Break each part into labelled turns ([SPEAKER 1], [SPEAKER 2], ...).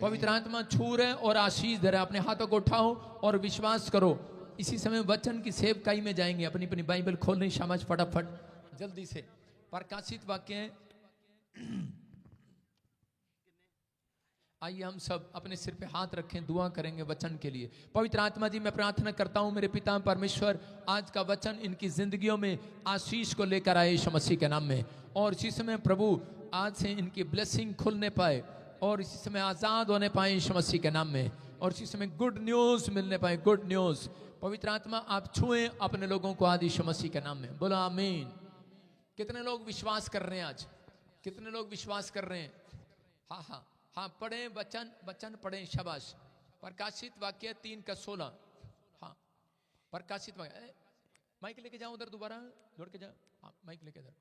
[SPEAKER 1] पवित्र आत्मा छू रहे और आशीष दे रहा है। अपने हाथों को उठाओ और विश्वास करो। इसी समय वचन की सेवकाई में जाएंगे। अपनी अपनी बाइबल खोल रही शाबाश, फटाफट जल्दी से। प्रकाशित वाक्य। आइए हम सब अपने सिर पे हाथ रखें, दुआ करेंगे वचन के लिए। पवित्र आत्मा जी, मैं प्रार्थना करता हूं मेरे पिता परमेश्वर, आज का वचन इनकी जिंदगियों में आशीष को लेकर आए यीशु मसीह के नाम में। और इसी समय प्रभु आज से इनकी ब्लेसिंग खुलने पाए और इसी समय आजाद होने पाए यीशु मसीह के नाम में। और इसी समय गुड न्यूज मिलने पाए, गुड न्यूज। पवित्र आत्मा आप छुएं अपने लोगों को आज यीशु मसीह के नाम में। बोलो आमीन। कितने लोग विश्वास कर रहे हैं आज? कितने लोग विश्वास कर रहे हैं? हाँ हाँ हाँ, पढ़े वचन, वचन पढ़े शाबाश। प्रकाशित वाक्य 3:16। हाँ, प्रकाशित वाक्य। माइक लेके जाओ उधर, दोबारा जोड़ के जाओ। हाँ, माइक लेके इधर।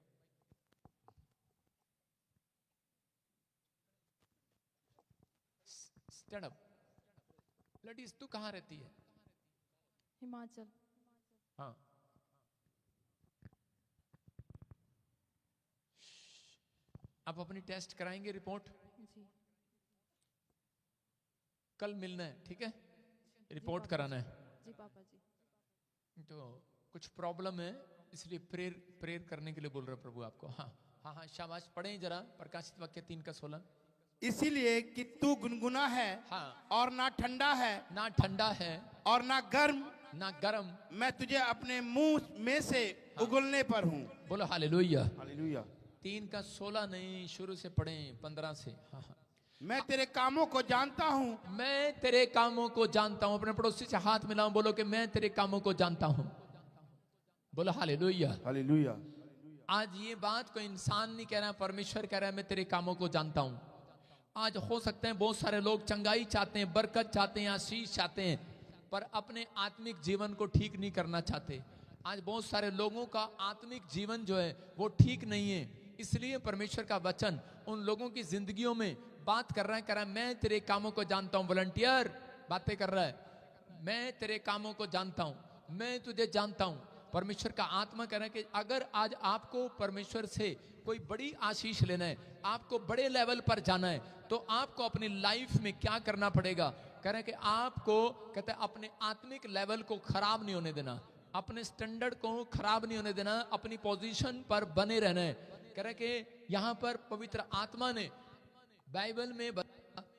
[SPEAKER 1] Stand up. लडीज तू कहाँ रहती है?
[SPEAKER 2] हिमाचल।
[SPEAKER 1] हाँ, आप अपनी टेस्ट कराएंगे, रिपोर्ट
[SPEAKER 2] जी
[SPEAKER 1] कल मिलना है, ठीक है? रिपोर्ट कराना है।
[SPEAKER 2] जी पापा जी।
[SPEAKER 1] तो कुछ प्रॉब्लम है, इसलिए प्रेयर प्रेयर करने के लिए बोल रहे प्रभु आपको। हाँ हाँ हाँ, शाबाश। पढ़ें जरा प्रकाशित वाक्य 3:16।
[SPEAKER 3] इसीलिए कि तू गुनगुना है,
[SPEAKER 1] हाँ,
[SPEAKER 3] और ना ठंडा है
[SPEAKER 1] ना ठंडा है
[SPEAKER 3] और ना गर्म,
[SPEAKER 1] ना गरम,
[SPEAKER 3] मैं तुझे अपने मुंह में से उगलने पर हूँ।
[SPEAKER 1] बोलो हालेलुया।
[SPEAKER 3] हालेलुया।
[SPEAKER 1] 3:16 नहीं, शुरू से पढ़ें 15 से। हाँ हाँ।
[SPEAKER 3] मैं तेरे कामों को जानता हूँ।
[SPEAKER 1] मैं तेरे कामों को जानता हूं। अपने पड़ोसी से हाथ मिलाओ, बोलो कि मैं तेरे कामों को जानता हूं। बोलो हालेलुया।
[SPEAKER 3] हालेलुया।
[SPEAKER 1] आज ये बात कोई इंसान नहीं कह रहा, परमेश्वर कह रहा है मैं तेरे कामों को जानता हूं। आज हो सकते हैं बहुत सारे लोग चंगाई चाहते हैं, बरकत चाहते हैं, आशीष चाहते हैं, पर अपने आत्मिक जीवन को ठीक नहीं करना चाहते। आज बहुत सारे लोगों का आत्मिक जीवन जो है वो ठीक नहीं है। इसलिए परमेश्वर का वचन उन लोगों की जिंदगियों में बात कर रहा है, कह रहा है मैं तेरे कामों को जानता हूं। वॉलंटियर बातें कर रहा है, मैं तेरे कामों को जानता हूं, मैं तुझे जानता हूं। परमेश्वर का आत्मा कह रहा है कि अगर आज आपको परमेश्वर से कोई बड़ी आशीष लेना है, आपको बड़े लेवल पर जाना है, तो आपको अपनी लाइफ में क्या करना पड़ेगा? कह रहे हैं कि आपको, कहते हैं, अपने आत्मिक लेवल को खराब नहीं होने देना, अपने स्टैंडर्ड को खराब नहीं होने देना, अपनी पोजीशन पर बने रहना है। कह रहे कि यहां पर पवित्र आत्मा ने बाइबल में कह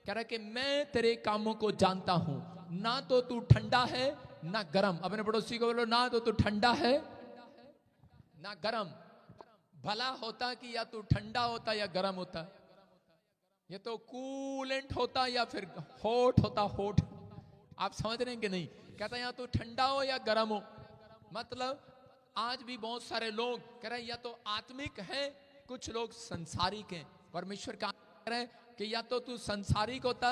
[SPEAKER 1] रहा है कि मैं तेरे कामों को जानता हूं, ना तो तू ठंडा है ना गरम। अपने पड़ोसी को बोलो, ना तो तू ठंडा है ना गरम। भला होता कि या तू ठंडा होता या गरम होता, ये तो कूलेंट होता या फिर हॉट होता, हॉट। आप समझ रहे हैं कि नहीं? कहता या तो ठंडा हो या गरम हो। मतलब आज भी बहुत सारे लोग कह रहे हैं या तो आत्मिक है, कुछ लोग संसारिक हैं। परमेश्वर का कह रहे हैं कि या तो तू संसारिक होता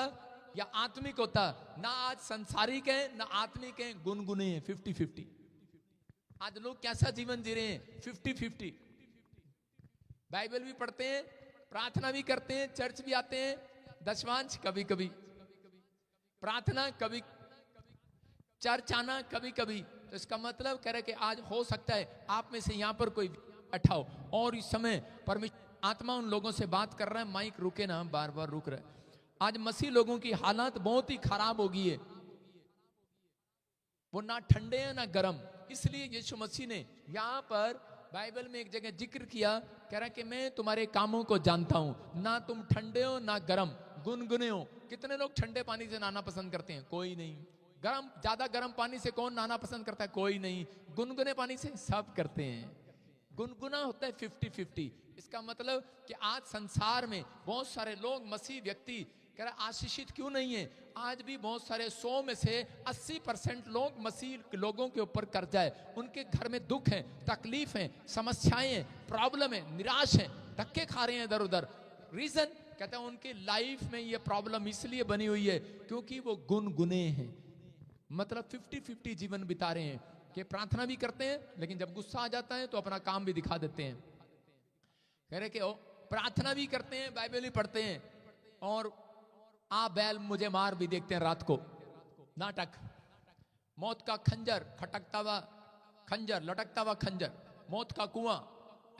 [SPEAKER 1] या आत्मिक होता। ना आज संसारिक है ना आत्मिक है, गुनगुने हैं, 50-50। आज लोग कैसा जीवन जी रहे हैं? 50-50। बाइबल भी पढ़ते हैं, प्रार्थना भी करते हैं, चर्च भी आते हैं, दशमांश कभी कभी, प्रार्थना कभी, चर्च आना कभी कभी। तो इसका मतलब कह रहे कि आज हो सकता है आप में से यहां पर कोई बैठा हो और इस समय परमेश्वर आत्मा उन लोगों से बात कर रहा है। माइक रुके ना, बार बार रुक रहा है। आज मसीह लोगों की हालत बहुत ही खराब हो गई है, वो ना ठंडे हैं ना गर्म। इसलिए यीशु मसीह ने यहां पर बाइबल में एक जगह जिक्र किया, कह रहा है कि मैं तुम्हारे कामों को जानता हूं, ना तुम ठंडे हो ना गर्म, गुनगुने हो। कितने लोग ठंडे पानी से नहाना पसंद करते हैं? कोई नहीं। गर्म, ज्यादा गर्म पानी से कौन नहाना पसंद करता है? कोई नहीं। गुनगुने पानी से सब करते हैं। गुनगुना होता है 50-50। इसका मतलब कि आज संसार में बहुत सारे लोग, मसीह व्यक्ति कह रहा आशीषित क्यों नहीं है? आज भी बहुत सारे 100 में से 80% लोग मसीह लोगों के ऊपर कर्जा है, उनके घर में दुख है, तकलीफ है, समस्याएं हैं, प्रॉब्लम है, निराश है, धक्के खा रहे हैं इधर उधर। रीजन कहते हैं उनकी लाइफ में ये प्रॉब्लम इसलिए बनी हुई है क्योंकि वो गुनगुने हैं। मतलब 50-50 जीवन बिता रहे हैं कि प्रार्थना भी करते हैं लेकिन जब गुस्सा आ जाता है तो अपना काम भी दिखा देते हैं। कह रहे कि प्रार्थना भी करते हैं, बाइबल भी पढ़ते हैं और आ बैल मुझे मार भी देखते हैं रात को। नाटक, मौत का खंजर, खटकता हुआ खंजर, लटकता हुआ खंजर, मौत का कुआं,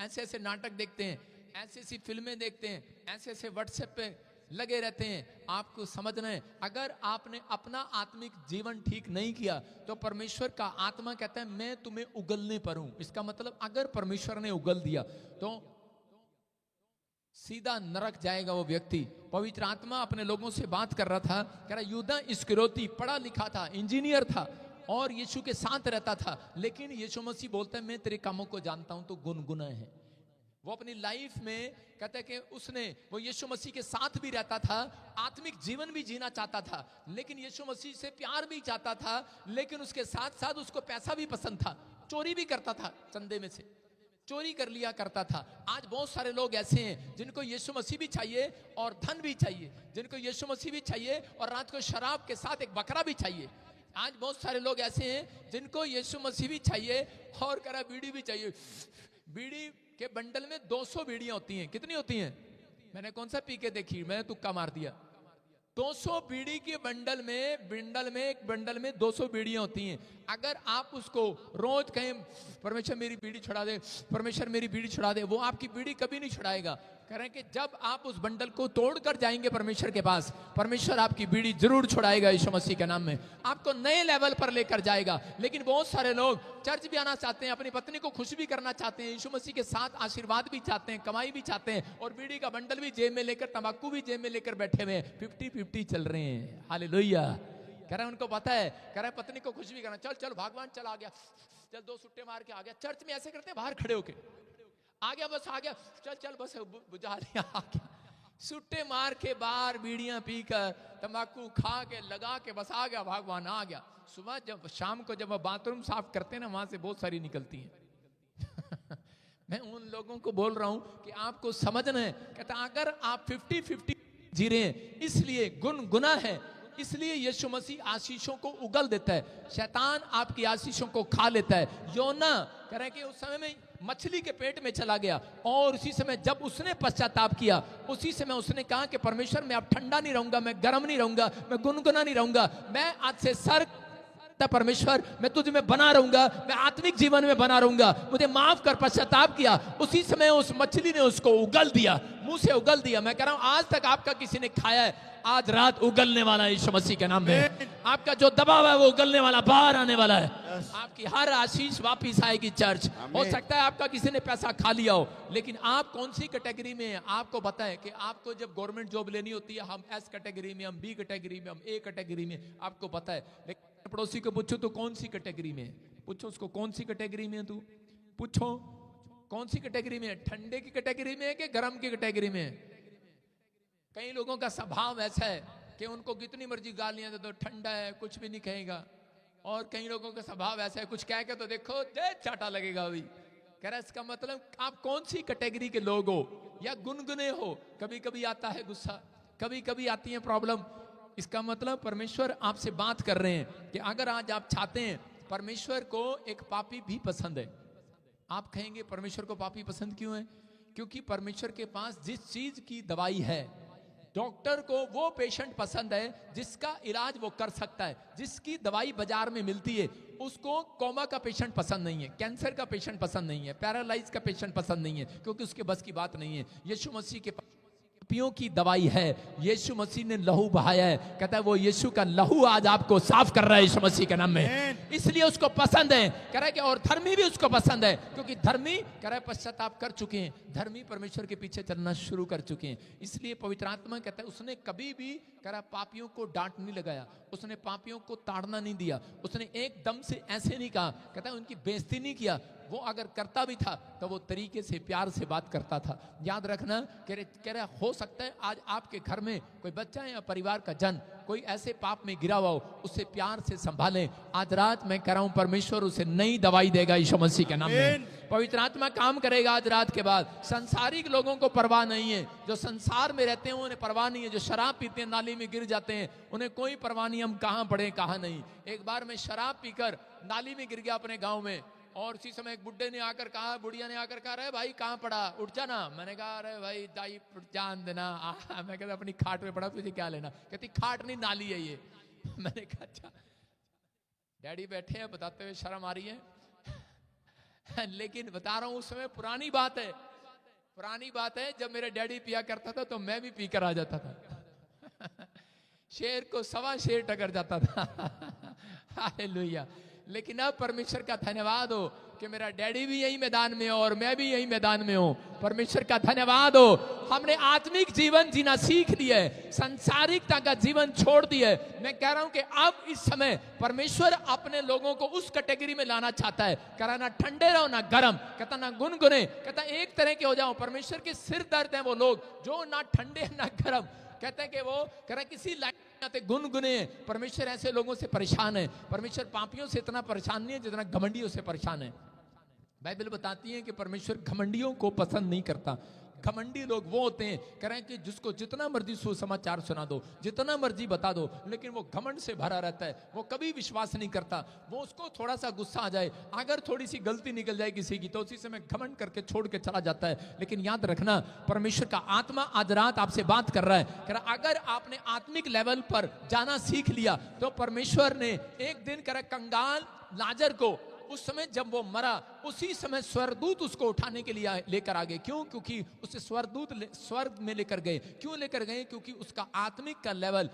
[SPEAKER 1] ऐसे ऐसे नाटक देखते हैं, ऐसी ऐसी फिल्में देखते हैं, ऐसे ऐसे व्हाट्सएप पे लगे रहते हैं। आपको समझना है, अगर आपने अपना आत्मिक जीवन ठीक नहीं किया तो परमेश्वर का आत्मा कहता है मैं तुम्हें उगलने पर हूं। इसका मतलब अगर परमेश्वर ने उगल दिया तो सीधा नरक जाएगा वो व्यक्ति। पवित्र आत्मा अपने लोगों से बात कर रहा था, कह रहा यूदा इस्करियोती पढ़ा लिखा था, इंजीनियर था और यीशु के साथ रहता था, लेकिन यीशु मसीह बोलता है मैं तेरे कामों को जानता हूं तो गुनगुना है। वो अपनी लाइफ में कहता है कि उसने वो यीशु मसीह के साथ भी रहता था, आत्मिक जीवन भी जीना चाहता था, लेकिन यीशु मसीह से प्यार भी चाहता था, लेकिन उसके साथ साथ उसको पैसा भी पसंद था, चोरी भी करता था, चंदे में से चोरी कर लिया करता था। आज बहुत सारे लोग ऐसे हैं जिनको यीशु मसीह भी चाहिए और धन भी चाहिए, जिनको यीशु मसीह भी चाहिए और रात को शराब के साथ एक बकरा भी चाहिए। आज बहुत सारे लोग ऐसे हैं जिनको यीशु मसीह भी चाहिए और करा बीड़ी भी चाहिए। बीड़ी के बंडल में 200 बीड़ियां होती हैं। कितनी होती हैं? मैंने कौन सा पी के देखी, मैंने तुक्का मार दिया। 200 बीड़ी के बंडल में 200 बीड़ियां होती हैं। अगर आप उसको रोज कहें परमेश्वर मेरी बीड़ी छुड़ा दे, परमेश्वर मेरी बीड़ी छुड़ा दे, वो आपकी बीड़ी कभी नहीं छुड़ाएगा। कह रहे हैं कि जब आप उस बंडल को तोड़कर जाएंगे परमेश्वर के पास, परमेश्वर आपकी बीड़ी जरूर छुड़ाएगा यीशु मसीह के नाम में, आपको नए लेवल पर लेकर जाएगा। लेकिन बहुत सारे लोग चर्च भी आना चाहते हैं, अपनी पत्नी को खुश भी करना चाहते हैं, यीशु मसीह के साथ आशीर्वाद भी चाहते हैं, कमाई भी चाहते हैं, और बीड़ी का बंडल भी जेब में लेकर, तंबाकू भी जेब में लेकर बैठे हुए हैं। 50-50 चल रहे हैं। हालेलुया। कह रहा है उनको पता है, कह रहा है पत्नी को खुश भी करना, चल चल भगवान चल आ गया, चल 2 सुट्टे मार के आ गया। चर्च में ऐसे करते हैं, बाहर खड़े होके आ गया, बस आ गया, चल चल बस बुझा लिया, आ गया। सुट्टे मार के बाहर बीड़ियां पीकर, तंबाकू खा के, लगा के, बस आ गया, भगवान आ गया। सुबह जब शाम को जब बाथरूम साफ करते हैं ना, वहां से बहुत सारी निकलती हैं। मैं उन लोगों को बोल रहा हूं कि आपको समझना है, कहता अगर आप 50-50 जी रहे हैं, इसलिए गुनगुना है, इसलिए यीशु मसीह आशीषों को उगल देता है, शैतान आपकी आशीषों को खा लेता है। योना कह रहे हैं कि उस समय में मछली के पेट में चला गया और उसी समय जब उसने पश्चाताप किया, उसी समय उसने कहा कि परमेश्वर मैं अब ठंडा नहीं रहूंगा, मैं गर्म नहीं रहूंगा, मैं गुनगुना नहीं रहूंगा, मैं आज से सर परमेश्वर मैं तुझ में बना रहूंगा, मैं आत्मिक जीवन में बना रहूंगा, मुझे माफ कर। पश्चाताप किया, उसी समय उस मछली ने उसको उगल दिया, मुंह से उगल दिया। मैं कह रहा हूं आज तक आपका किसी ने खाया है, आज रात उगलने वाला है यीशु मसीह के नाम में। आपका जो दबाव है वो उगलने वाला, बाहर आने वाला है। आपकी हर आशीष वापिस आएगी। चर्च हो सकता है आपका किसी ने पैसा खा लिया हो, लेकिन आप कौन सी कैटेगरी में हैं आपको पता है। कि आपको जब गवर्नमेंट जॉब लेनी होती है, हम एस कैटेगरी में, हम बी कैटेगरी में, हम ए कैटेगरी में, आपको पता है। लेकिन पड़ोसी को पूछो तो कौन सी कैटेगरी में है, पूछो उसको कौन सी कैटेगरी में है, तू पूछो कौन सी कैटेगरी में है, ठंडे की कैटेगरी में है कि गर्म की कैटेगरी में है। कई लोगों का स्वभाव ऐसा है कि उनको कितनी मर्जी गालियां दे दो, ठंडा है कुछ भी नहीं कहेगा, और कई लोगों का स्वभाव ऐसा है कुछ कह के तो देखो चाटा लगेगा अभी। कह रहा है इसका मतलब आप कौन सी कैटेगरी के लोग हो, या गुनगुने हो। कभी कभी आता है गुस्सा, कभी कभी आती है प्रॉब्लम। इसका मतलब परमेश्वर आपसे बात कर रहे हैं कि अगर आज आप चाहते हैं, परमेश्वर को एक पापी भी पसंद है। आप कहेंगे परमेश्वर को पापी पसंद क्यों है? क्योंकि परमेश्वर के पास जिस चीज की दवाई है, डॉक्टर को वो पेशेंट पसंद है जिसका इलाज वो कर सकता है, जिसकी दवाई बाजार में मिलती है। उसको कोमा का पेशेंट पसंद नहीं है, कैंसर का पेशेंट पसंद नहीं है, पैरालाइज का पेशेंट पसंद नहीं है, क्योंकि उसके बस की बात नहीं है। यीशु मसीह के पापियों की दवाई है, यीशु मसीह ने लहू बहाया है। कहता है वो यीशु का लहू आज आपको साफ कर रहा है यीशु मसीह के नाम में, इसलिए उसको पसंद है। कह रहा है कि और धर्मी भी उसको पसंद है, क्योंकि धर्मी कह रहा है पश्चाताप कर चुके हैं, धर्मी परमेश्वर के पीछे चलना शुरू कर चुके हैं। इसलिए पवित्र आत्मा कहता है उसने कभी भी कह रहा पापियों को डांट नहीं लगाया, उसने पापियों को ताड़ना नहीं दिया, उसने एकदम से ऐसे नहीं कहा, कहता है उनकी बेइज्जती नहीं किया। वो अगर करता भी था तो वो तरीके से प्यार से बात करता था। याद रखना, कह रहा हो सकता है आज आपके घर में कोई बच्चा या परिवार का जन कोई ऐसे पाप में गिरा हुआ हो, उसे प्यार से संभालें। आज रात मैं कह रहा हूं परमेश्वर उसे नई दवाई देगा यीशु मसीह के नाम में। पवित्र आत्मा काम करेगा आज रात के बाद। संसारिक लोगों को परवाह नहीं है, जो संसार में रहते हैं उन्हें परवाह नहीं है, जो शराब पीते हैं नाली में गिर जाते हैं उन्हें कोई परवाह नहीं हम कहां पड़े कहां नहीं। एक बार मैं शराब पीकर नाली में गिर गया अपने गांव में, और उसी समय एक बुढ़े ने आकर कहा, बुढ़िया ने आकर कहा, अरे भाई कहां पड़ा, उठ जाना। मैंने कहा अरे भाई दाई जान देना। मैं कहता अपनी खाट में पड़ा, तुझे क्या लेना। कहती खाट नहीं नाली है ये। मैंने कहा अच्छा। डैडी बैठे हैं बताते हुए शर्म आ रही है। लेकिन बता रहा हूं उस समय पुरानी बात है, पुरानी बात है। जब मेरे डैडी पिया करता था तो मैं भी पीकर आ जाता था। शेर को 1.25 शेर टकर जाता था। हालेलुया। लेकिन अब परमेश्वर का धन्यवाद हो कि मेरा डैडी भी यही मैदान में हो और मैं भी यही मैदान में हूं। परमेश्वर का धन्यवाद हो, हमने आत्मिक जीवन जीना सीख लिया है, संसारिकता का जीवन छोड़ दिया है। मैं कह रहा हूं कि अब इस समय परमेश्वर अपने लोगों को उस कैटेगरी में लाना चाहता है। कहा ना ठंडे रहो ना गर्म, कहता ना गुनगुने, कहता एक तरह के हो जाओ। परमेश्वर के सिर दर्द है वो लोग जो ना ठंडे ना गर्म, कहते हैं कि वो कह रहा किसी लाइन आते गुनगुने। परमेश्वर ऐसे लोगों से परेशान है। परमेश्वर पापियों से इतना परेशान नहीं है जितना घमंडियों से परेशान है। बाइबल बताती है कि परमेश्वर घमंडियों को पसंद नहीं करता। घमंडी लोग वो होते हैं, कह रहे हैं कि जिसको जितना मर्जी सुसमाचार सुना दो, जितना मर्जी बता दो, लेकिन वो घमंड से भरा रहता है। वो कभी विश्वास नहीं करता। वो उसको थोड़ा सा गुस्सा आ जाए, अगर थोड़ी सी गलती निकल जाए किसी की, तो उसी समय घमंड करके छोड़ के चला जाता है। लेकिन याद रखना, परमेश्वर का आत्मा आज रात आपसे बात कर रहा है। कह रहा अगर आपने आत्मिक लेवल पर जाना सीख लिया तो परमेश्वर ने एक दिन कह रहा कंगाल लाजर को उस समय जब वो मरा, उसी समय स्वर्गदूत उसको उठाने के लिए लेकर आ गए। क्यों? क्योंकि उसे स्वर्गदूत स्वर्ग में लेकर गए। क्यों लेकर गए? क्योंकि उसका आत्मिक का लेवल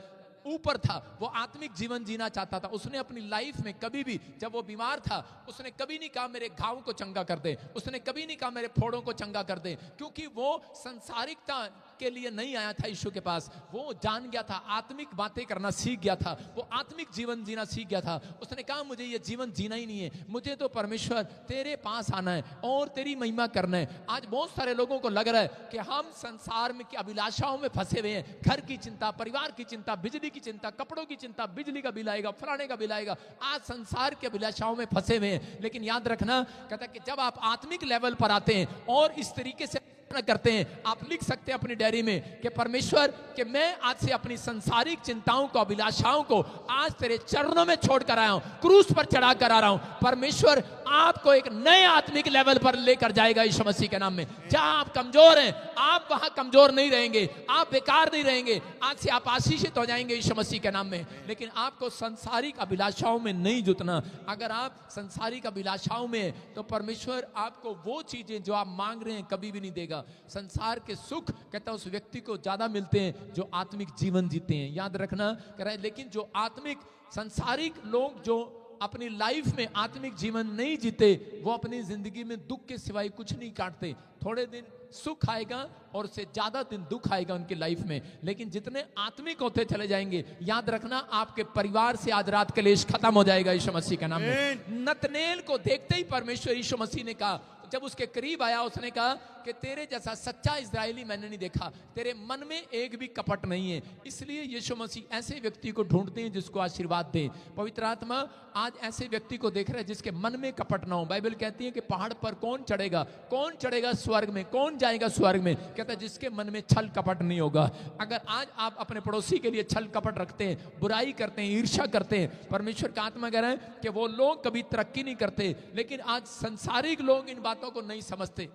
[SPEAKER 1] ऊपर था। वो आत्मिक जीवन जीना चाहता था। उसने अपनी लाइफ में कभी भी, जब वो बीमार था, उसने कभी नहीं कहा मेरे घाव को चंगा कर दे, उसने कभी नहीं कहा मेरे फोड़ों को चंगा कर दे, क्योंकि वो संसारिकता के लिए नहीं आया था यीशु के पास। वो जान गया था, आत्मिक बातें करना सीख गया था, वो आत्मिक जीवन जीना सीख गया था। उसने कहा मुझे ये जीवन जीना ही नहीं है, मुझे तो परमेश्वर तेरे पास आना है और तेरी महिमा करना है। आज बहुत सारे लोगों को लग रहा है कि हम संसार में की अभिलाषाओं में फंसे हुए हैं। घर की चिंता, परिवार की चिंता, बिजली की चिंता, कपड़ों की चिंता, बिजली का बिल आएगा, फलाने का बिल आएगा। आज संसार के अभिलाषाओं में फंसे हुए हैं। लेकिन याद रखना, कहता कि जब आप आत्मिक लेवल पर आते हैं और इस तरीके से करते हैं, आप लिख सकते हैं अपनी डायरी में कि परमेश्वर कि मैं आज से अपनी संसारिक चिंताओं को, अभिलाषाओं को आज तेरे चरणों में छोड़कर आया हूं, क्रूस पर चढ़ा कर आ रहा हूं। परमेश्वर आपको एक नए आत्मिक लेवल पर लेकर जाएगा यीशु मसीह के नाम में। जहां आप कमजोर हैं, आप वहां कमजोर नहीं रहेंगे, आप बेकार नहीं रहेंगे। आज से आप आशीषित हो जाएंगे यीशु मसीह के नाम में। लेकिन आपको संसारिक अभिलाषाओं में नहीं जुटना। अगर आप संसारिक अभिलाषाओं में, तो परमेश्वर आपको वो चीजें जो आप मांग रहे हैं कभी भी नहीं देगा। संसार के सुख कहता है उस व्यक्ति को ज्यादा मिलते हैं जो आत्मिक जीवन जीते हैं। याद रखना कह रहा है, लेकिन जो आत्मिक संसारिक लोग जो अपनी लाइफ में आत्मिक जीवन नहीं जीते, वो अपनी जिंदगी में दुख के सिवाय कुछ नहीं काटते। थोड़े दिन सुख आएगा और उससे ज्यादा दिन दुख आएगा उनकी लाइफ में। लेकिन जितने आत्मिक होते चले जाएंगे, याद रखना आपके परिवार से आज रात कलेश खत्म हो जाएगा यीशु मसीह के नाम में। नतनेल को देखते ही परमेश्वर यीशु मसीह ने कहा, जब उसके करीब आया, उसने कहा कि तेरे जैसा सच्चा इजरायली मैंने नहीं देखा, तेरे मन में एक भी कपट नहीं है। इसलिए यीशु मसीह ऐसे व्यक्ति को ढूंढते हैं जिसको आशीर्वाद दे। पवित्र आत्मा आज ऐसे व्यक्ति को देख रहा है जिसके मन में कपट ना हो। बाइबल कहती है कि पहाड़ पर कौन चढ़ेगा? कौन चढ़ेगा स्वर्ग में? कौन जाएगा स्वर्ग में? कहता है जिसके मन में छल कपट नहीं होगा। अगर आज आप अपने पड़ोसी के लिए छल कपट रखते हैं, बुराई करते हैं, ईर्ष्या करते हैं, परमेश्वर का आत्मा कह रहा है कि वो लोग कभी तरक्की नहीं करते। लेकिन आज संसारिक लोग इन बातों को नहीं समझते।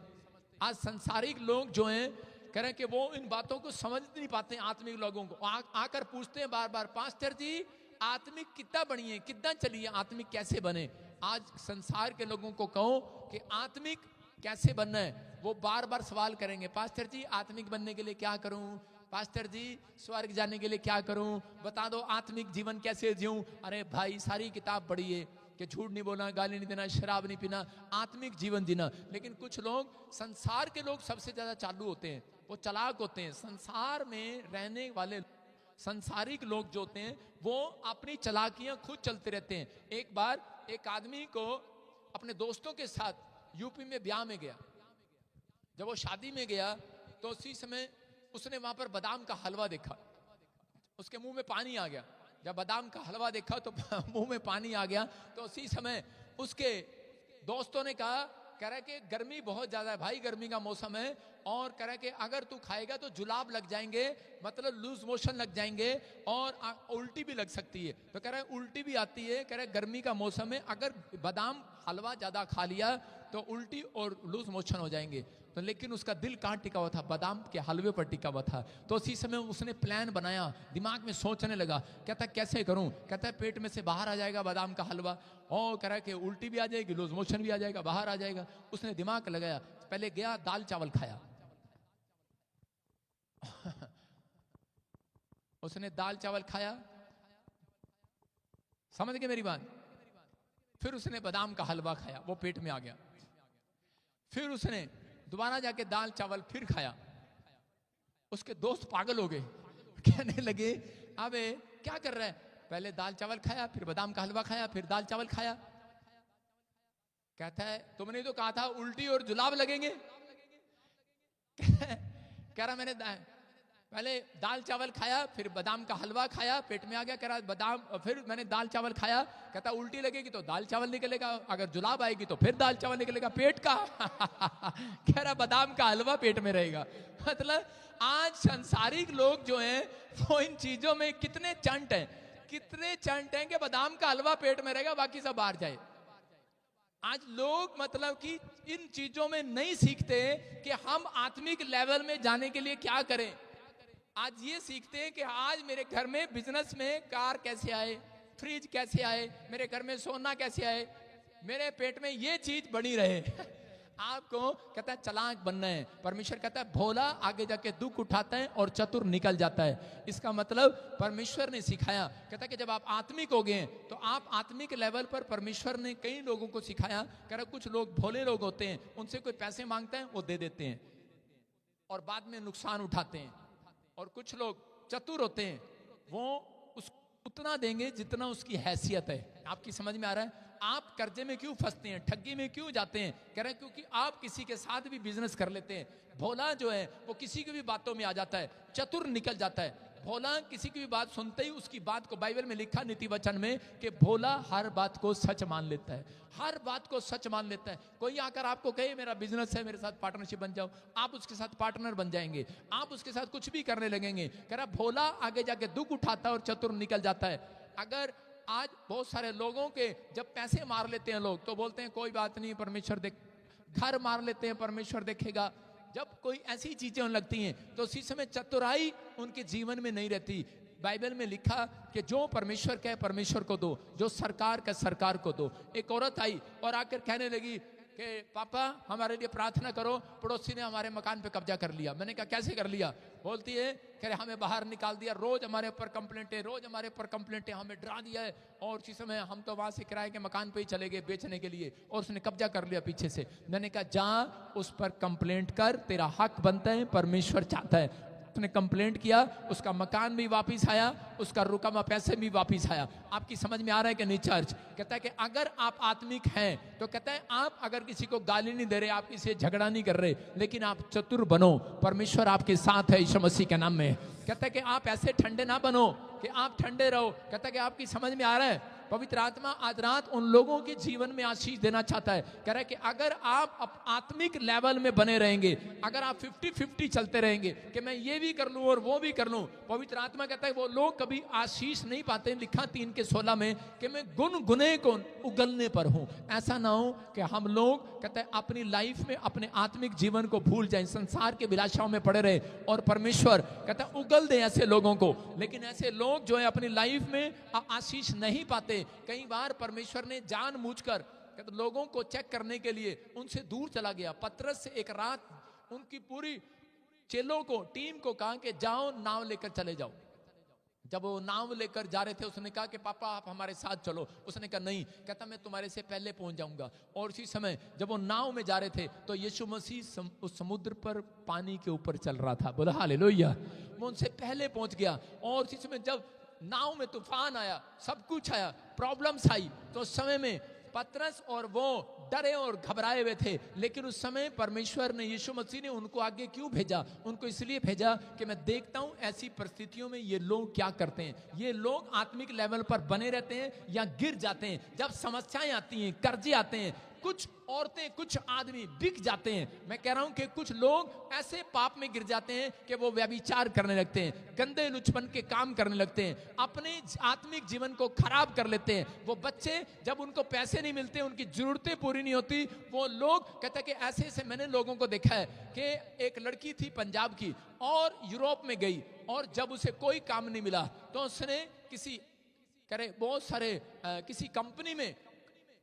[SPEAKER 1] आज संसारिक लोग जो हैं, कह रहे हैं कि वो इन बातों को समझ नहीं पाते। आत्मिक लोगों को आकर पूछते हैं बार बार, पास्टर जी आत्मिक कितना बनिए, कितना चलिए, आत्मिक कैसे बने? आज संसार के लोगों को कहो कि आत्मिक कैसे बनना है, वो बार बार सवाल करेंगे, पास्टर जी आत्मिक बनने के लिए क्या करूं? पास्टर जी स्वर्ग जाने के लिए क्या करूं? बता दो आत्मिक जीवन कैसे जीऊं? अरे भाई सारी किताब पढ़िए कि झूठ नहीं बोलना, गाली नहीं देना, शराब नहीं पीना, आत्मिक जीवन जीना। लेकिन कुछ लोग, संसार के लोग सबसे ज्यादा चालू होते हैं, वो चालाक होते हैं। संसार में रहने वाले संसारिक लोग जो होते हैं वो अपनी चालाकियां खुद चलते रहते हैं। एक बार एक आदमी को अपने दोस्तों के साथ यूपी में ब्याह में गया। जब वो शादी में गया तो उसी समय उसने वहां पर बादाम का हलवा देखा, उसके मुंह में पानी आ गया। जब बादाम का हलवा देखा तो मुंह में पानी आ गया। तो उसी समय उसके दोस्तों ने कहा, कह रहा है कि गर्मी बहुत ज्यादा है भाई, गर्मी का मौसम है, और कह रहा है कि अगर तू खाएगा तो जुलाब लग जाएंगे, मतलब लूज मोशन लग जाएंगे और उल्टी भी लग सकती है। तो कह रहा है उल्टी भी आती है, कह रहा है गर्मी का मौसम है, अगर बादाम हलवा ज्यादा खा लिया तो उल्टी और लूज मोशन हो जाएंगे। तो लेकिन उसका दिल कहाँ टिका हुआ था? बादाम के हलवे पर टिका हुआ था। तो उसी समय उसने प्लान बनाया, दिमाग में सोचने लगा, कहता कैसे करूं? कहता है पेट में से बाहर आ जाएगा बादाम का हलवा, और कह रहा है कि उल्टी भी आ जाएगी, लूज मोशन भी आ जाएगा, बाहर आ जाएगा। उसने दिमाग लगाया, पहले गया, दाल चावल खाया उसने दाल चावल खाया, समझ गए मेरी बात। फिर उसने बादाम का हलवा खाया, वो पेट में आ गया। फिर उसने दोबारा जाके दाल चावल फिर खाया। उसके दोस्त पागल हो गए, कहने लगे अबे क्या कर रहा है, पहले दाल चावल खाया, फिर बादाम का हलवा खाया, फिर दाल चावल खाया। कहता है तुमने तो कहा था उल्टी और जुलाब लगेंगे। कह रहा मैंने पहले दाल चावल खाया, फिर बादाम का हलवा खाया, पेट में आ गया। कह रहा बादाम, फिर मैंने दाल चावल खाया। कहता उल्टी लगेगी तो दाल चावल निकलेगा, अगर जुलाब आएगी तो फिर दाल चावल निकलेगा पेट का। कह रहा बादाम का हलवा पेट में रहेगा। मतलब आज संसारिक लोग जो हैं वो इन चीजों में कितने चंट हैं, कितने चंट हैं कि बादाम का हलवा पेट में रहेगा, बाकी सब बाहर जाए। आज लोग मतलब कि इन चीजों में नहीं सीखते कि हम आत्मिक लेवल में जाने के लिए क्या करें। आज ये सीखते हैं कि आज मेरे घर में बिजनेस में कार कैसे आए, फ्रिज कैसे आए, मेरे घर में सोना कैसे आए, मेरे पेट में ये चीज बनी रहे। आपको कहता है चालाक बनना है। परमेश्वर कहता है भोला आगे जाके दुख उठाता है और चतुर निकल जाता है। इसका मतलब परमेश्वर ने सिखाया, कहता है कि जब आप आत्मिक हो गए तो आप आत्मिक लेवल पर, परमेश्वर ने कई लोगों को सिखाया। कह रहा कुछ लोग भोले लोग होते हैं, उनसे कोई पैसे मांगता है वो दे देते हैं और बाद में नुकसान उठाते हैं। और कुछ लोग चतुर होते हैं, वो उतना देंगे जितना उसकी हैसियत है। आपकी समझ में आ रहा है? आप कर्जे में क्यों फंसते हैं, ठगी में क्यों जाते हैं? कह रहे हैं क्योंकि आप किसी के साथ भी बिजनेस कर लेते हैं। भोला जो है वो किसी की भी बातों में आ जाता है, चतुर निकल जाता है। भोला किसी की भी बात सुनते ही उसकी बात को, बाइबल में लिखा नीति वचन में कि भोला हर बात को सच मान लेता है, हर बात को सच मान लेता है। कोई आकर आपको कहे मेरा बिजनेस है, मेरे साथ पार्टनरशिप बन जाओ, आप उसके साथ पार्टनर बन जाएंगे, आप उसके साथ कुछ भी करने लगेंगे। कह रहा भोला आगे जाके दुख उठाता है और चतुर निकल जाता है। अगर आज बहुत सारे लोगों के जब पैसे मार लेते हैं लोग तो बोलते हैं कोई बात नहीं परमेश्वर देख, घर मार लेते हैं परमेश्वर देखेगा। जब कोई ऐसी चीजें होने लगती हैं तो उसी समय चतुराई उनके जीवन में नहीं रहती। बाइबल में लिखा कि जो परमेश्वर कहे परमेश्वर को दो, जो सरकार का सरकार को दो। एक औरत आई और आकर कहने लगी कि पापा हमारे लिए प्रार्थना करो, पड़ोसी ने हमारे मकान पे कब्जा कर लिया। मैंने कहा कैसे कर लिया? बोलती है कह रहे हमें बाहर निकाल दिया, रोज हमारे ऊपर कंप्लेंट है, रोज हमारे ऊपर कंप्लेंट है, हमें डरा दिया है। और उसी समय हम तो वहां से किराए के मकान पे ही चले गए बेचने के लिए और उसने कब्जा कर लिया पीछे से। मैंने कहा जा उस पर कंप्लेंट कर, तेरा हक बनता है, परमेश्वर चाहता है। उसने कंप्लेंट किया, उसका मकान भी वापस आया, उसका रुका हुआ पैसे भी वापस आया। आपकी समझ में आ रहा है कि नहीं चर्च? कहता है कि अगर आप आत्मिक हैं तो कहता है आप अगर किसी को गाली नहीं दे रहे, आप किसी से झगड़ा नहीं कर रहे, लेकिन आप चतुर बनो, परमेश्वर आपके साथ है यीशु मसीह के नाम में। कहता है कि आप ऐसे ठंडे ना बनो कि आप ठंडे रहो। कहता है कि आपकी समझ में आ रहा है? पवित्र आत्मा आज रात उन लोगों के जीवन में आशीष देना चाहता है। कह रहा है कि अगर आप आत्मिक लेवल में बने रहेंगे, अगर आप 50-50 चलते रहेंगे कि मैं ये भी कर लूं और वो भी कर लूं, पवित्र आत्मा कहता है वो लोग कभी आशीष नहीं पाते। लिखा 3:16 में कि मैं गुनगुने को उगलने पर हूं। ऐसा ना हो कि हम लोग कहता है अपनी लाइफ में अपने आत्मिक जीवन को भूल जाएं, संसार के विलासाओं में पड़े रहे। और परमेश्वर कहता है उगल दे ऐसे लोगों को। लेकिन ऐसे लोग जो है अपनी लाइफ में आशीष नहीं पाते। कई बार परमेश्वर ने जानबूझकर लोगों को चेक करने के लिए उनसे दूर चला गया। पतरस से एक रात उनकी पूरी चेलों को, टीम को कहा कि जाओ नाव लेकर चले जाओ। जब वो नाव लेकर जा रहे थे उसने कहा कि पापा आप हमारे साथ चलो। उसने कहा नहीं, कहता मैं तुम्हारे से पहले पहुंच जाऊंगा। और उसी समय जब वो नाव में जा रहे थे तो यीशु मसीह उस समुद्र पर पानी के ऊपर चल रहा था। बोला हालेलुया। वो उनसे पहले पहुंच गया। और उसी समय जब नाव में तूफान आया, सब कुछ आया, प्रॉब्लम्स आई, तो उस समय में पतरस और वो डरे और घबराए हुए थे। लेकिन उस समय परमेश्वर ने, यीशु मसीह ने उनको आगे क्यों भेजा? उनको इसलिए भेजा कि मैं देखता हूं ऐसी परिस्थितियों में ये लोग क्या करते हैं। ये लोग आत्मिक लेवल पर बने रहते हैं या गिर जाते हैं। जब समस्याएं आती हैं, कर्जे आते हैं, कुछ औरतें, कुछ आदमी बिक जाते हैं। मैं कह रहा हूं कि कुछ लोग ऐसे पाप में गिर जाते हैं कि वो व्यभिचार करने लगते हैं, गंदे लुचपन के काम करने लगते हैं, अपने आत्मिक जीवन को खराब कर लेते हैं। वो बच्चे जब उनको पैसे नहीं मिलते, उनकी जरूरतें पूरी नहीं होती, वो लोग कहते हैं कि ऐसे ऐसे मैंने लोगों को देखा है कि एक लड़की थी पंजाब की और यूरोप में गई और जब उसे कोई काम नहीं मिला तो उसने किसी बहुत सारे किसी कंपनी में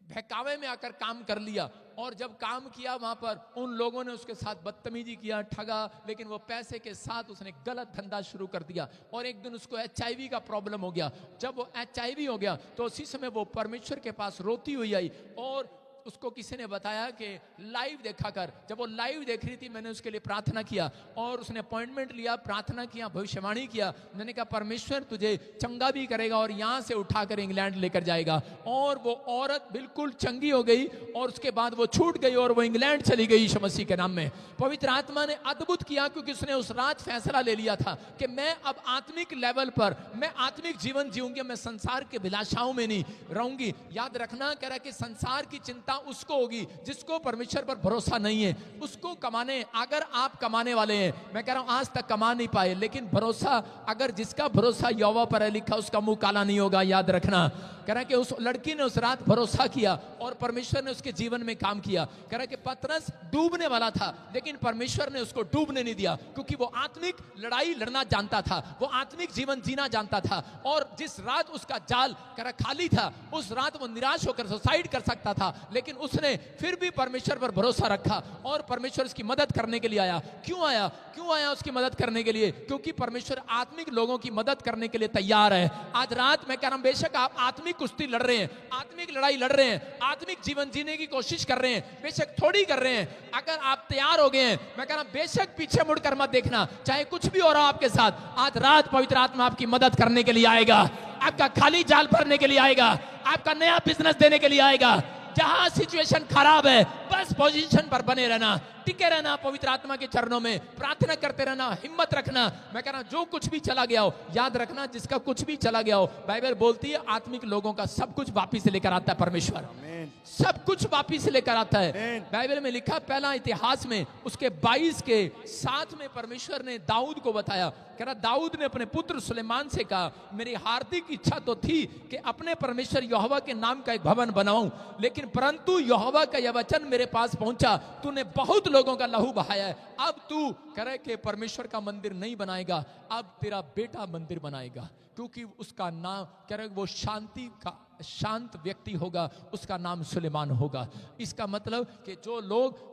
[SPEAKER 1] बहकावे में आकर काम कर लिया और जब काम किया वहां पर उन लोगों ने उसके साथ बदतमीजी किया, ठगा, लेकिन वो पैसे के साथ उसने गलत धंधा शुरू कर दिया और एक दिन उसको HIV का प्रॉब्लम हो गया। जब वो HIV हो गया तो उसी समय वो परमेश्वर के पास रोती हुई आई और उसको किसी ने बताया कि लाइव देखा कर। जब वो लाइव देख रही थी मैंने उसके लिए प्रार्थना किया और उसने अपॉइंटमेंट लिया, प्रार्थना किया, भविष्यवाणी किया। मैंने कहा परमेश्वर तुझे चंगा भी करेगा और यहां से उठाकर इंग्लैंड लेकर जाएगा। और वो औरत बिल्कुल चंगी हो गई और उसके बाद वो छूट गई और वो इंग्लैंड चली गई यीशु मसीह के नाम में। पवित्र आत्मा ने अद्भुत किया क्योंकि उसने उस रात फैसला ले लिया था कि मैं अब आत्मिक लेवल पर मैं आत्मिक जीवन जीऊंगी, मैं संसार के विलासाओं में नहीं रहूंगी। याद रखना कह रहा कि संसार की चिंता उसको होगी जिसको परमेश्वर पर भरोसा नहीं है। उसको कमाने, अगर आप कमाने वाले हैं, मैं कह रहा हूं आज तक कमा नहीं पाए, लेकिन भरोसा अगर जिसका भरोसा यहोवा पर है लिखा उसका मुंह काला नहीं होगा। याद रखना कह रहा कि उस लड़की ने उस रात भरोसा किया और परमेश्वर ने उसके जीवन में काम किया। कह रहा कि पतरस डूबने वाला था लेकिन परमेश्वर ने उसको डूबने नहीं दिया क्योंकि वो आत्मिक लड़ाई लड़ना जानता था, वो आत्मिक जीवन जीना जानता था। और जिस रात उसका जाल कह रहा खाली था उस रात वो निराश होकर सुसाइड कर सकता था, लेकिन उसने फिर भी परमेश्वर पर भरोसा रखा और परमेश्वर उसकी मदद करने के लिए आया। क्यों आया? क्यों आया उसकी मदद करने के लिए? क्योंकि परमेश्वर आत्मिक लोगों की मदद करने के लिए तैयार है। आज रात मैं कह रहा हूं बेशक आप आत्मिक कुश्ती लड़ रहे हैं, आत्मिक लड़ाई लड़ रहे हैं, आत्मिक जीवन जीने की कोशिश कर रहे हैं, बेशक थोड़ी कर रहे हैं। अगर आप तैयार हो गए हैं मैं कह रहा हूं बेशक पीछे मुड़कर मत देखना, चाहे कुछ भी हो रहा हो आपके साथ। आज रात पवित्र आत्मा आपकी मदद करने के लिए आएगा, आपका खाली जाल भरने के लिए आएगा, आपका नया बिजनेस देने के लिए आएगा। जहां सिचुएशन खराब है बस पोजीशन पर बने रहना, टिके रहना, पवित्र आत्मा के चरणों में प्रार्थना करते रहना, हिम्मत रखना। मैं कह रहा हूं जो कुछ भी चला गया हो, याद रखना जिसका कुछ भी चला गया हो, बाइबल बोलती है आत्मिक लोगों का सब कुछ वापिस लेकर आता है परमेश्वर, सब कुछ वापिस लेकर आता है। बाइबल में लिखा पहला इतिहास में उसके 22 के 7 में परमेश्वर ने दाऊद को बताया। कह रहा दाऊद ने अपने पुत्र सुलेमान से कहा मेरी हार्दिक इच्छा तो थी कि अपने परमेश्वर यहोवा के नाम का एक भवन बनाऊं, लेकिन परंतु यहोवा का यह वचन मेरे पास पहुंचा, तूने बहुत लोगों का लहू बहाया है। अब तू कह रहे कि परमेश्वर का मंदिर नहीं बनाएगा, अब तेरा बेटा मंदिर बनाएगा, क्योंकि उसका नाम कह रहे वो शांति का शांत व्यक्ति होगा, उसका नाम सुलेमान होगा। इसका मतलब कि जो लोग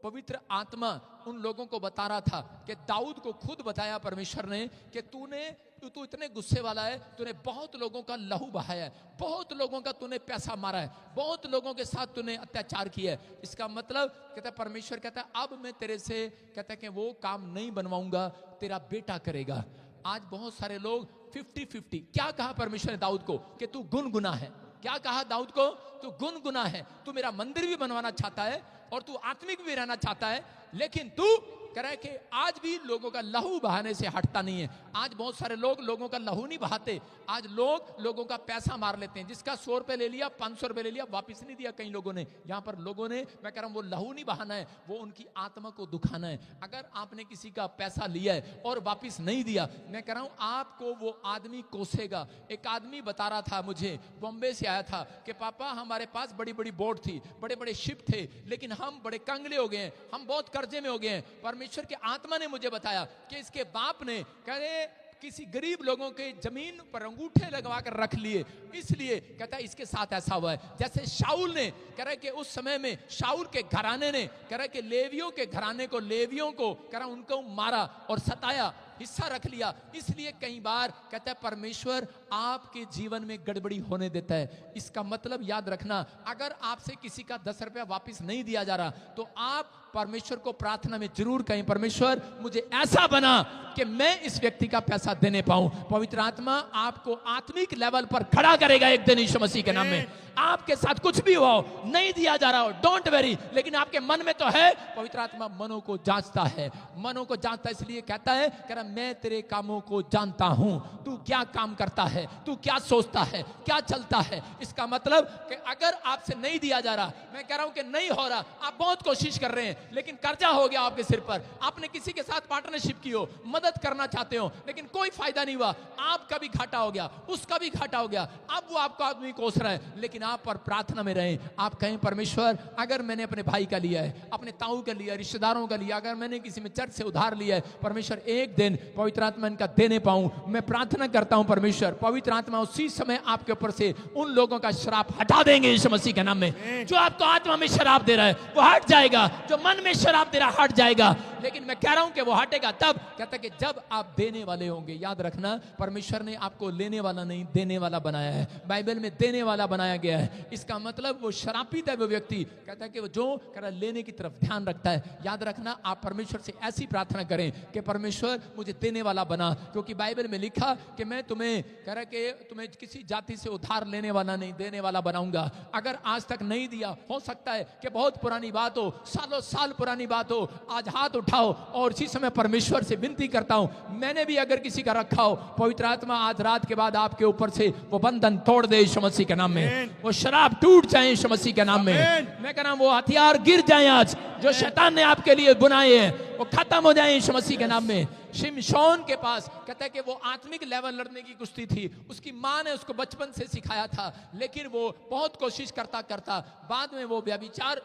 [SPEAKER 1] पवित्र आत्मा उन लोगों को बता रहा था कि दाऊद को खुद बताया परमेश्वर ने कि तू इतने गुस्से वाला है, तूने बहुत लोगों का लहू बहाया है, बहुत लोगों का तूने पैसा मारा है, बहुत लोगों के साथ तूने अत्याचार किया है। इसका मतलब कहता है परमेश्वर कहता है अब मैं तेरे से कहता है कि वो काम नहीं बनवाऊंगा, तेरा बेटा करेगा। आज बहुत सारे लोग 50-50 क्या कहा परमेश्वर ने दाऊद को कि तू गुनगुना है। क्या कहा दाऊद को? तू गुनगुना है, तू मेरा मंदिर भी बनवाना चाहता है और तू आत्मिक भी रहना चाहता है, लेकिन तू कह रहा है कि आज भी लोगों का लहू बहाने से हटता नहीं है। आज बहुत सारे लोग लोगों का लहू नहीं बहाते, आज लोग लोगों का पैसा मार लेते हैं। जिसका 100 रुपए ले लिया, 500 रुपए ले लिया, वापिस नहीं दिया। कई लोगों ने यहाँ पर लोगों ने मैं कह रहा हूँ वो लहू नहीं बहाना है, वो उनकी आत्मा को दुखाना है। अगर आपने किसी का पैसा लिया है और वापिस नहीं दिया, मैं कह रहा हूँ आपको वो आदमी कोसेगा। एक आदमी बता रहा था मुझे, बॉम्बे से आया था कि पापा हमारे पास बड़ी बड़ी बोट थी, बड़े बड़े शिप थे, लेकिन हम बड़े कंगले हो गए हैं, हम बहुत कर्जे में हो गए हैं। परमेश्वर के आत्मा ने मुझे बताया कि इसके बाप ने कहे किसी गरीब लोगों के जमीन पर अंगूठे लगवा कर रख लिए, इसलिए कहता है इसके साथ ऐसा हुआ है। जैसे शाऊल ने कह रहा है कि उस समय में शाऊल के घराने ने कह रहा है कि लेवियों के घराने को, लेवियों को कह रहा उनको मारा और सताया, हिस्सा रख लिया। इसलिए कई बार कहता है परमेश्वर आपके जीवन में गड़बड़ी होने देता है। इसका मतलब याद रखना, अगर आपसे किसी का 10 रुपया वापिस नहीं दिया जा रहा तो आप परमेश्वर को प्रार्थना में जरूर कहें परमेश्वर मुझे ऐसा बना कि मैं इस व्यक्ति का पैसा देने पाऊं। पवित्र आत्मा आपको आत्मिक लेवल पर खड़ा करेगा एक दिन यीशु मसीह के नाम में। आपके साथ कुछ भी हुआ हो, नहीं दिया जा रहा हो, डोंट वेरी, लेकिन आपके मन में तो है। पवित्र आत्मा मनों को जांचता है, मनों को जांचता है, इसलिए कहता है कह रहा मैं तेरे कामों को जानता हूं, तू क्या काम करता है, तू क्या सोचता है, क्या चलता है। इसका मतलब कि अगर आपसे नहीं दिया जा रहा, मैं कह रहा हूं कि नहीं हो रहा, आप बहुत कोशिश कर रहे हैं लेकिन कर्जा हो गया आपके सिर पर, आपने किसी के साथ पार्टनरशिप की हो, मदद करना चाहते हो लेकिन कोई फायदा नहीं हुआ, आपका भी घाटा हो गया, उसका भी घाटा हो गया, अब वो आपको आदमी कोस रहा है, लेकिन आप पर प्रार्थना में रहें। आप कहें परमेश्वर अगर मैंने अपने भाई का लिया है, अपने ताऊ का लिया, रिश्तेदारों का लिया, अगर मैंने किसी में चर्च से उधार लिया है, परमेश्वर एक दिन पवित्र आत्मा इनका देने पाऊं। मैं प्रार्थना करता हूं परमेश्वर पवित्र आत्मा उसी समय आपके ऊपर से उन लोगों का श्राप हटा देंगे यीशु मसीह के नाम में। जो आपको आत्मा में शराब दे रहा है वो हट जाएगा, जो मन में शराब दे रहा है हट जाएगा। लेकिन मैं कह रहा हूं कि वो हटेगा तब, कहता है कि जब आप देने वाले होंगे। याद रखना, परमेश्वर ने आपको लेने वाला नहीं देने वाला बनाया है। बाइबल में देने वाला बनाया गया है। इसका मतलब वो शराबीत है वो व्यक्ति, कहता है कि वो जो कह रहा लेने की तरफ ध्यान रखता है। याद रखना, आप परमेश्वर से ऐसी प्रार्थना करें कि परमेश्वर मुझे देने वाला बना, क्योंकि बाइबल में लिखा कि मैं तुम्हें कह रहा कि तुम्हें किसी जाति से उधार लेने वाला नहीं देने वाला बनाऊंगा। अगर आज तक नहीं दिया, हो सकता है कि बहुत पुरानी बात हो, सालों साल पुरानी बात हो, आज हाथ उठाओ और इसी समय परमेश्वर से विनती करता हूं, मैंने भी अगर किसी का रखा हो, पवित्र आत्मा आज रात के बाद आपके ऊपर से वो बंधन तोड़ दे यीशु मसीह के नाम में। वो शराब टूट जाए यीशु मसीह के नाम में। मैं कह रहा हूं वो हथियार गिर जाए आज जो शैतान ने आपके लिए बुनाए हैं, वो खत्म हो जाए यीशु मसीह के नाम में। शिमशोन के पास कहता है कि वो आत्मिक लेवल लड़ने की कुश्ती थी, उसकी मां ने उसको बचपन से सिखाया था, लेकिन वो बहुत कोशिश करता करता बाद में वो व्यभिचार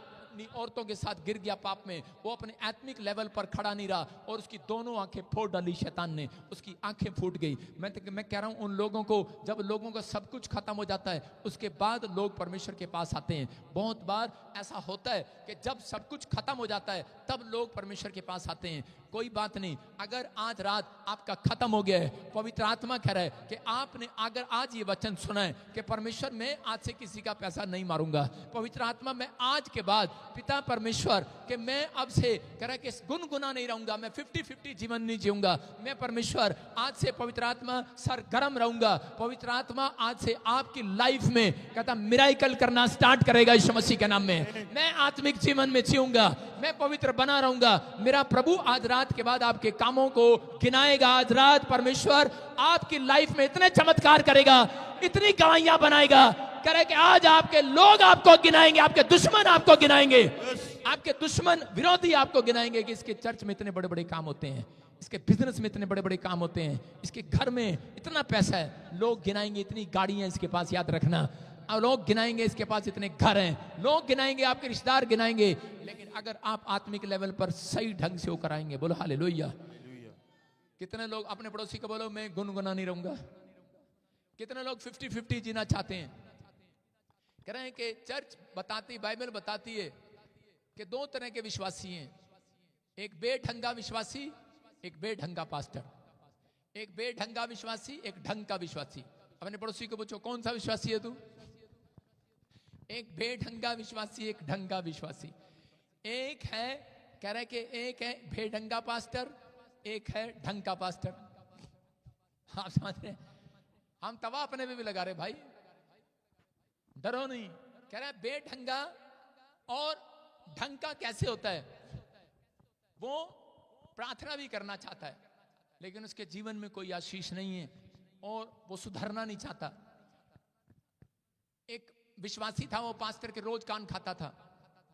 [SPEAKER 1] औरतों के साथ गिर गया पाप में। वो अपने आत्मिक लेवल पर खड़ा नहीं रहा और उसकी दोनों आंखें फोड़ डाली शैतान ने, उसकी आंखें फूट गई। मैं कह रहा हूं उन लोगों को, जब लोगों का सब कुछ खत्म हो जाता है उसके बाद लोग परमेश्वर के पास आते हैं। बहुत बार ऐसा होता है कि जब सब कुछ खत्म हो जाता है तब लोग परमेश्वर के पास आते हैं। कोई बात नहीं, अगर आज रात आपका खत्म हो गया है, पवित्र आत्मा कह रहा है कि आपने अगर आज ये वचन सुना है कि परमेश्वर मैं आज से किसी का पैसा नहीं मारूंगा, पवित्र आत्मा मैं आज के बाद पिता परमेश्वर कि मैं अब से कह रहा है कि गुनगुना नहीं रहूंगा, मैं 50-50 जीवन नहीं जीऊंगा। मैं परमेश्वर आज से पवित्र आत्मा सरगर्म रहूंगा। पवित्र आत्मा आज से आपकी लाइफ में कहता मिराइकल करना स्टार्ट करेगा यीशु मसीह के नाम में। मैं आत्मिक जीवन में जीऊंगा, मैं पवित्र बना रहूंगा। मेरा प्रभु आज रात के बाद आपके कामों को गिनाएगा। आज रात परमेश्वर आपकी लाइफ में इतने चमत्कार करेगा, इतनी गवाहियां बनाएगा, करे कि आज आपके लोग आपको गिनाएंगे, आपके दुश्मन आपको गिनाएंगे, आपके दुश्मन विरोधी आपको गिनाएंगे कि इसके चर्च में इतने बड़े बड़े काम होते हैं, इसके बिजनेस में इतने बड़े बड़े काम होते हैं, इसके घर में इतना पैसा है। लोग गिनाएंगे इतनी गाड़ियां इसके पास, याद रखना। और लोग गिनाएंगे इसके पास इतने घर हैं, लोग गिनाएंगे, आपके रिश्तेदार गिनाएंगे। लेकिन अगर आप आत्मिक लेवल पर सही ढंग से होकर आएंगे, बोलो हालेलुया। कितने लोग अपने पड़ोसी को बोलो मैं गुनगुना नहीं रहूंगा। कितने लोग 50-50 जीना चाहते हैं। कह रहे हैं कि चर्च बताती, बाइबल बताती है कि दो तरह के विश्वासी हैं, एक बेढंगा विश्वासी, एक बेढंगा पास्टर। एक बेढंगा विश्वासी, एक ढंग का विश्वासी। अपने पड़ोसी को पूछो कौन सा विश्वासी है तू? एक बेढंगा विश्वासी, एक ढंगा विश्वासी। एक है कह रहे कि एक है बेढंगा पास्टर, एक है ढंग का पास्टर। आप समझ रहे? हम तवा अपने में भी लगा रहे भाई, डरो नहीं। कह रहा है बेढंगा और ढंग का कैसे होता है? वो प्रार्थना भी करना चाहता है लेकिन उसके जीवन में कोई आशीष नहीं है और वो सुधरना नहीं चाहता। एक विश्वासी था, वो पास्टर के रोज कान खाता था।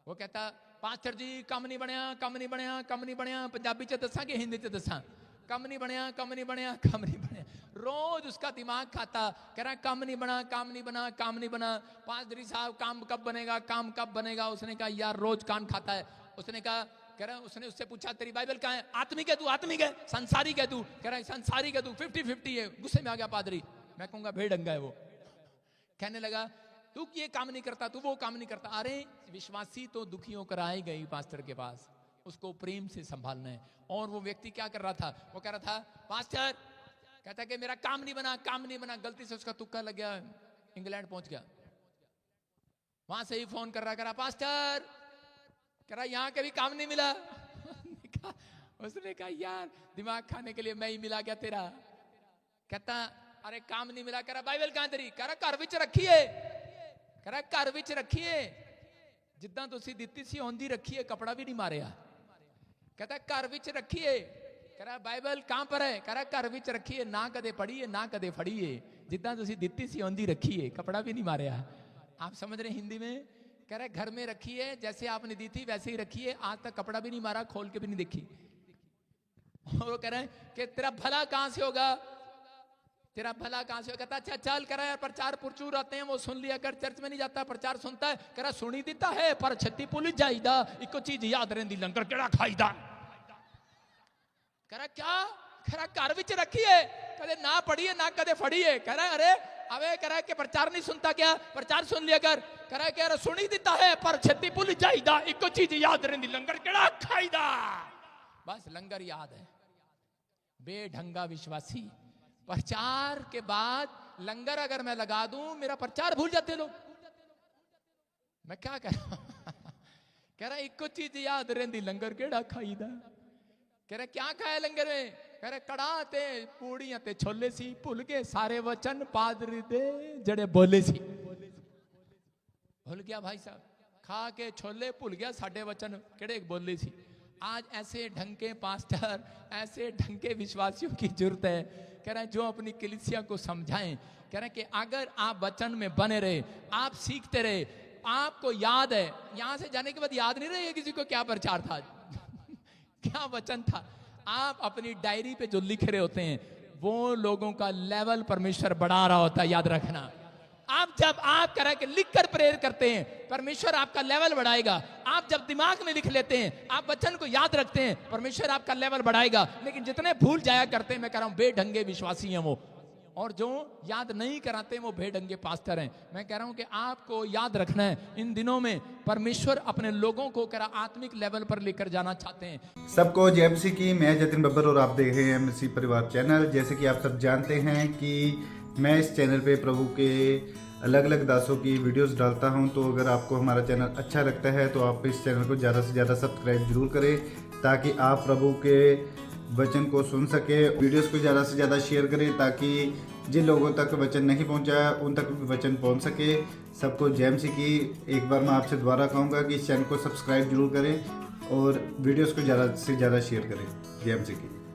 [SPEAKER 1] वो कहता पास्टर जी कम नहीं बनया, कम नहीं बनया, कम नहीं बनया। पंजाबी च दसा कि हिंदी च दसा? कम नहीं बनया, कम नहीं बनया, कम नहीं बनया। रोज उसका दिमाग खाता, कह रहा कम नहीं बना, काम नहीं बना, काम नहीं बना। पादरी साहब काम कब बनेगा, काम कब बनेगा? उसने कहा यार रोज कान खाता है। उसने कहा, कह रहा उसने उससे पूछा तेरी बाइबल कहाँ है? आत्मिक है तू? आत्मिक है। संसारिक है तू? कह रहा है संसारिक है तू। 50-50 है। गुस्से में आ गया पादरी। मैं कहूंगा भेड़ंगा है वो। कहने लगा तू ये काम नहीं करता, तू वो काम नहीं करता। अरे विश्वासी तो दुखी होकर आए गई पास्टर के पास, उसको प्रेम से संभालना है। और वो व्यक्ति क्या कर रहा था? वो कह रहा था पास्टर, कहता कि मेरा काम नहीं बना, काम नहीं बना। गलती से उसका तुक्का लग गया, इंग्लैंड पहुंच गया। वहां से ही फोन कर रहा पास्टर, कह रहा यहाँ के भी काम नहीं मिला। उसने कहा यार दिमाग खाने के लिए मैं ही मिला क्या तेरा? कहता अरे काम नहीं मिला। कह रहा बाइबल कहां तेरी? कह रहा घर विच रखिए। कह रहा घर विच रखिए, जिद्दां तुसी दित्ती सी औंदी रखिए, कपड़ा भी नहीं मारिया। कहता घर विच रखिए। कह रहा बाइबल कहां पर है? कह रहा घर विच रखिए, ना कदे पढ़िए ना कदे फड़िए, जिद्दां तुसी दित्ती सी औंदी रखिए, कपड़ा भी नहीं मारिया। आप समझ रहे हिंदी में? कह रहा घर में रखिए, जैसे आपने दी थी वैसे ही रखिए, आज तक कपड़ा भी नहीं मारा, खोल के भी नहीं देखी। और वो कह रहे हैं कि तेरा भला कहां से होगा, तेरा भला कहां से होगा? कहता अच्छा चल, कह रहा है प्रचार पुरचूर आते हैं वो सुन लिया कर, चर्च में नहीं जाता, प्रचार सुनता है। कह रहा सुनी देता है पर छत्ती पुलिस जाईदा, इको चीज याद रहती लंगर केड़ा खाईदा। कह रहा क्या? कह रहा घर विच रखिए। कदे ना पढ़ी है ना कदे फड़ी है। कह रहा है अरे अबे कह रहा है कि प्रचार नहीं सुनता क्या, प्रचार सुन लिया कर। कह रहा है कि अरे सुनी देता है पर छेती भूल जाईदा, एक चीज याद रही लंगर केड़ा खाईदा, बस लंगर याद है। बेढंगा विश्वासी, प्रचार के बाद लंगर अगर मैं लगा दूं मेरा प्रचार भूल जाते लोग। मैं क्या कह रहा हूं कह रहा एक चीज याद रही लंगर केड़ा खाईदा। कह रहा क्या खाया लंगर में, कह रहे कड़ा ते पूड़ियां ते छोले सी, भुल गए सारे वचन पादरी दे जड़े बोले सी। भूल गया भाई साहब, खा के छोले भूल गया साडे वचन केड़े बोले सी। आज ऐसे ढंग के पास्टर, ऐसे ढंग के विश्वासियों की जरूरत है। कह रहे हैं जो अपनी कलीसिया को समझाएं। कह रहे हैं कि अगर आप वचन में बने रहे, आप सीखते रहे, आपको याद है, यहां से जाने के बाद याद नहीं रहे किसी को क्या प्रचार था क्या वचन था। आप अपनी डायरी पे जो लिख रहे होते हैं वो लोगों का लेवल परमेश्वर बढ़ा रहा होता है, याद रखना। आप जब आप कह रहे कि लिख कर प्रेयर करते हैं, परमेश्वर आपका लेवल बढ़ाएगा। आप जब दिमाग में लिख लेते हैं, आप वचन को याद रखते हैं, परमेश्वर आपका लेवल बढ़ाएगा। लेकिन जितने भूल जाया करते हैं, मैं कह रहा हूं बेढंगे विश्वासी हैं वो, और जो याद नहीं कराते वो बेढंगे पास्टर हैं। मैं कह रहा हूं कि आपको याद रखना है, इन दिनों में परमेश्वर अपने लोगों को कह रहा आत्मिक लेवल पर लेकर जाना चाहते हैं।
[SPEAKER 4] सबको जय मसीह की। मैं जतिन बब्बर और आप देख रहे हैं मसीह परिवार चैनल। जैसे कि आप सब जानते हैं कि मैं इस चैनल पे प्रभु के अलग अलग दासों की वीडियोस डालता हूं, तो अगर आपको हमारा चैनल अच्छा लगता है तो आप इस चैनल को ज़्यादा से ज़्यादा सब्सक्राइब जरूर करें, ताकि आप प्रभु के वचन को सुन सके। वीडियोस को ज़्यादा से ज़्यादा शेयर करें, ताकि जिन लोगों तक वचन नहीं पहुंचा उन तक भी वचन पहुंच सके। सबको जय मसीह की। एक बार मैं आपसे दोबारा कहूँगा कि इस चैनल को सब्सक्राइब जरूर करें और वीडियोस को ज़्यादा से ज़्यादा शेयर करें। जय मसीह की।